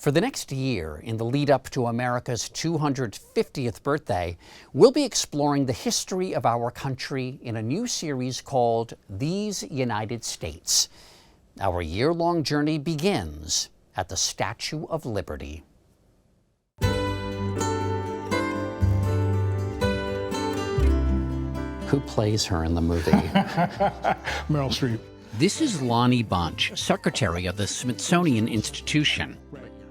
For the next year, in the lead up to America's 250th birthday, we'll be exploring the history of our country in a new series called These United States. Our year-long journey begins at the Statue of Liberty. Who plays her in the movie? Meryl Streep. This is Lonnie Bunch, Secretary of the Smithsonian Institution.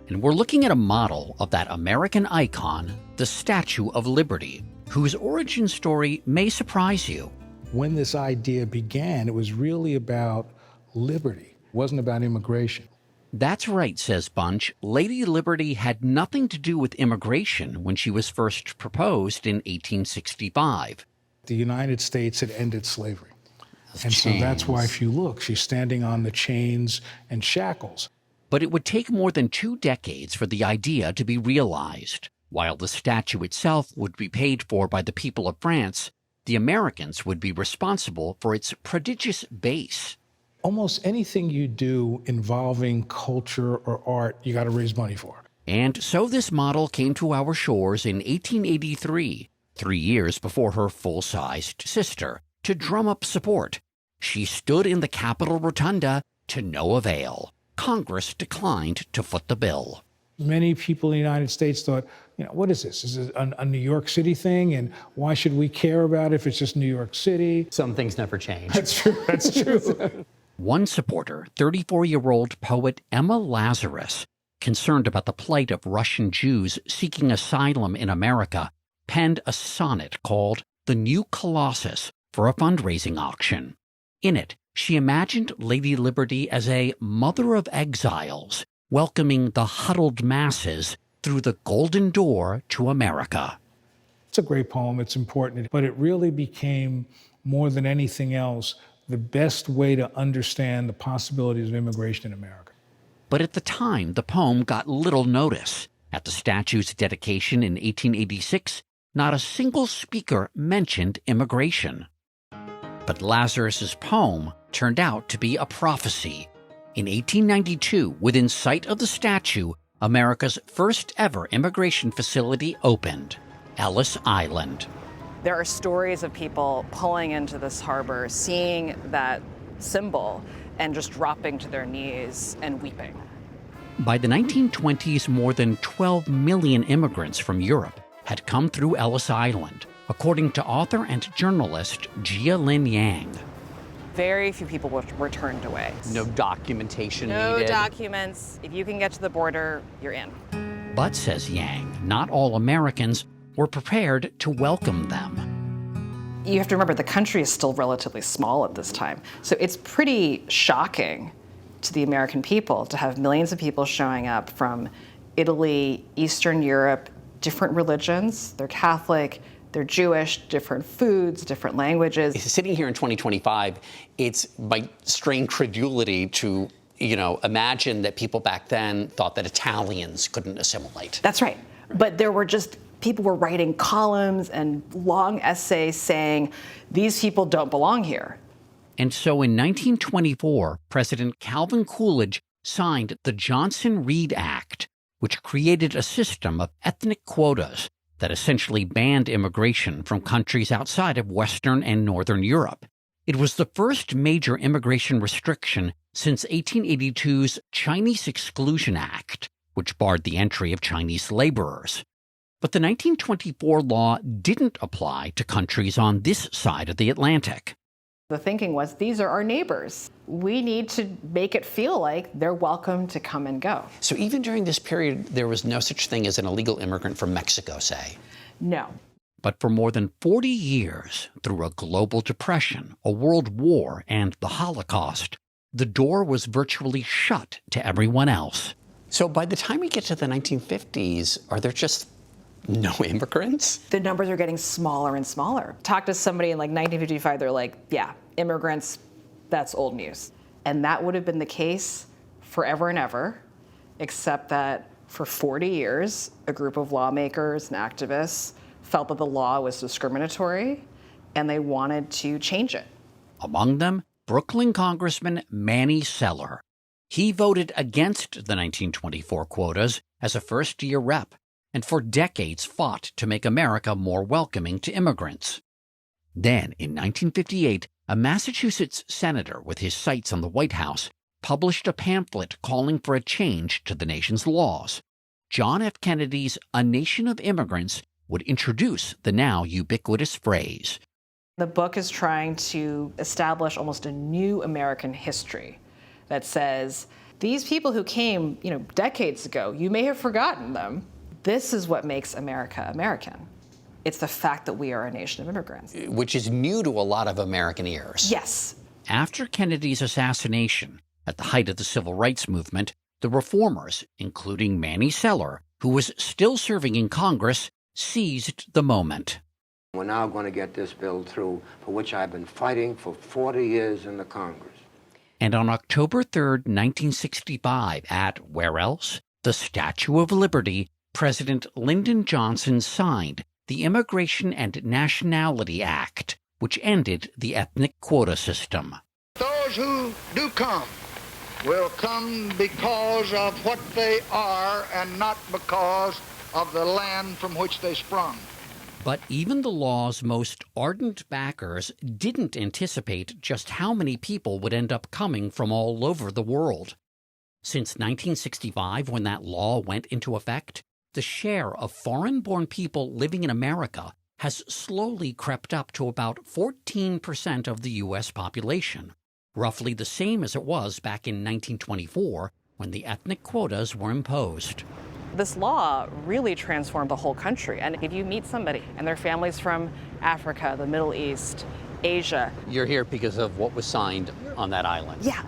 And we're looking at a model of that American icon, the Statue of Liberty, whose origin story may surprise you. When this idea began, it was really about liberty. It wasn't about immigration. That's right, says Bunch. Lady Liberty had nothing to do with immigration when she was first proposed in 1865. The United States had ended slavery. And so Chains. that's why, if you look, she's standing on the chains and shackles. But it would take more than 2 decades for the idea to be realized. While the statue itself would be paid for by the people of France, the Americans would be responsible for its prodigious base. Almost anything you do involving culture or art, you got to raise money for. And so this model came to our shores in 1883, 3 years before her full-sized sister, to drum up support. She stood in the Capitol Rotunda to no avail. Congress declined to foot the bill. Many people in the United States thought, what is this? Is it a New York City thing? And why should we care about it if it's just New York City? Some things never change. That's true. That's true. One supporter, 34-year-old poet Emma Lazarus, concerned about the plight of Russian Jews seeking asylum in America, penned a sonnet called The New Colossus for a fundraising auction. In it, she imagined Lady Liberty as a mother of exiles, welcoming the huddled masses through the golden door to America. It's a great poem. It's important. But it really became, more than anything else, the best way to understand the possibilities of immigration in America. But at the time, the poem got little notice. At the statue's dedication in 1886, not a single speaker mentioned immigration. But Lazarus's poem turned out to be a prophecy. In 1892, within sight of the statue, America's first ever immigration facility opened, Ellis Island. There are stories of people pulling into this harbor, seeing that symbol, and just dropping to their knees and weeping. By the 1920s, more than 12 million immigrants from Europe had come through Ellis Island, according to author and journalist Jia-Lin Yang. Very few people were turned away. No documentation No needed. documents. If you can get to the border, you're in. But, says Yang, not all Americans were prepared to welcome them. You have to remember the country is still relatively small at this time. So it's pretty shocking to the American people to have millions of people showing up from Italy, Eastern Europe, different religions. They're Catholic, they're Jewish, different foods, different languages. Sitting here in 2025, it's by strained credulity to, imagine that people back then thought that Italians couldn't assimilate. That's right. But there were people were writing columns and long essays saying, these people don't belong here. And so in 1924, President Calvin Coolidge signed the Johnson-Reed Act, which created a system of ethnic quotas that essentially banned immigration from countries outside of Western and Northern Europe. It was the first major immigration restriction since 1882's Chinese Exclusion Act, which barred the entry of Chinese laborers. But the 1924 law didn't apply to countries on this side of the Atlantic. The thinking was, these are our neighbors. We need to make it feel like they're welcome to come and go. So even during this period, there was no such thing as an illegal immigrant from Mexico, say? No. But for more than 40 years, through a global depression, a world war, and the Holocaust, the door was virtually shut to everyone else. So by the time we get to the 1950s, are there just no immigrants? The numbers are getting smaller and smaller. Talk to somebody in 1955, they're like, yeah, immigrants, that's old news. And that would have been the case forever and ever, except that for 40 years, a group of lawmakers and activists felt that the law was discriminatory, and they wanted to change it. Among them, Brooklyn Congressman Manny Seller. He voted against the 1924 quotas as a first-year rep, and for decades fought to make America more welcoming to immigrants. Then, in 1958, a Massachusetts senator with his sights on the White House published a pamphlet calling for a change to the nation's laws. John F. Kennedy's A Nation of Immigrants would introduce the now ubiquitous phrase. The book is trying to establish almost a new American history that says, these people who came, decades ago, you may have forgotten them. This is what makes America American. It's the fact that we are a nation of immigrants. Which is new to a lot of American ears. Yes. After Kennedy's assassination, at the height of the Civil Rights Movement, the reformers, including Manny Seller, who was still serving in Congress, seized the moment. We're now going to get this bill through, for which I've been fighting for 40 years in the Congress. And on October 3rd, 1965, at, where else? The Statue of Liberty, President Lyndon Johnson signed the Immigration and Nationality Act, which ended the ethnic quota system. Those who do come will come because of what they are and not because of the land from which they sprung. But even the law's most ardent backers didn't anticipate just how many people would end up coming from all over the world. Since 1965, when that law went into effect, the share of foreign-born people living in America has slowly crept up to about 14% of the U.S. population, roughly the same as it was back in 1924 when the ethnic quotas were imposed. This law really transformed the whole country. And if you meet somebody and their family's from Africa, the Middle East, Asia. You're here because of what was signed on that island. Yeah.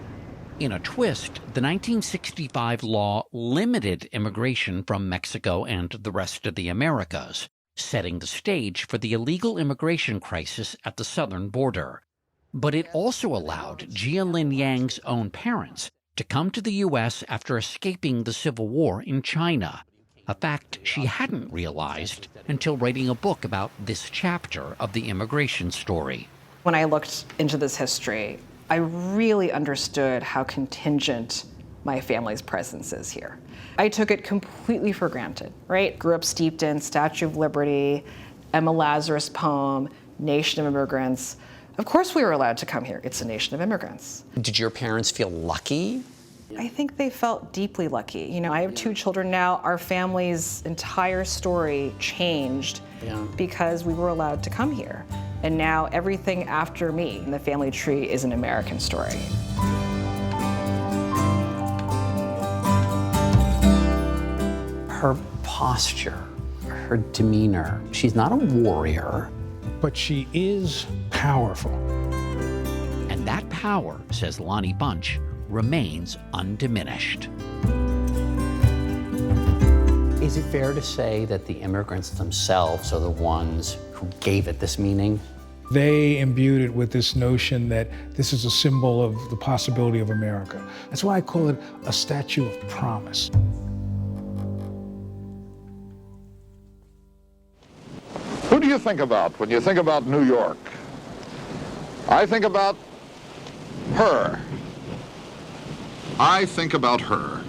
In a twist, the 1965 law limited immigration from Mexico and the rest of the Americas, setting the stage for the illegal immigration crisis at the southern border. But it also allowed Jia Lin Yang's own parents to come to the U.S. after escaping the Civil War in China, a fact she hadn't realized until writing a book about this chapter of the immigration story. When I looked into this history, I really understood how contingent my family's presence is here. I took it completely for granted, right? Grew up steeped in Statue of Liberty, Emma Lazarus poem, Nation of Immigrants. Of course we were allowed to come here. It's a nation of immigrants. Did your parents feel lucky? I think they felt deeply lucky. I have 2 children now. Our family's entire story changed because we were allowed to come here. And now everything after me in the family tree is an American story. Her posture, her demeanor, she's not a warrior. But she is powerful. And that power, says Lonnie Bunch, remains undiminished. Is it fair to say that the immigrants themselves are the ones who gave it this meaning? They imbued it with this notion that this is a symbol of the possibility of America. That's why I call it a statue of promise. Who do you think about when you think about New York? I think about her. I think about her.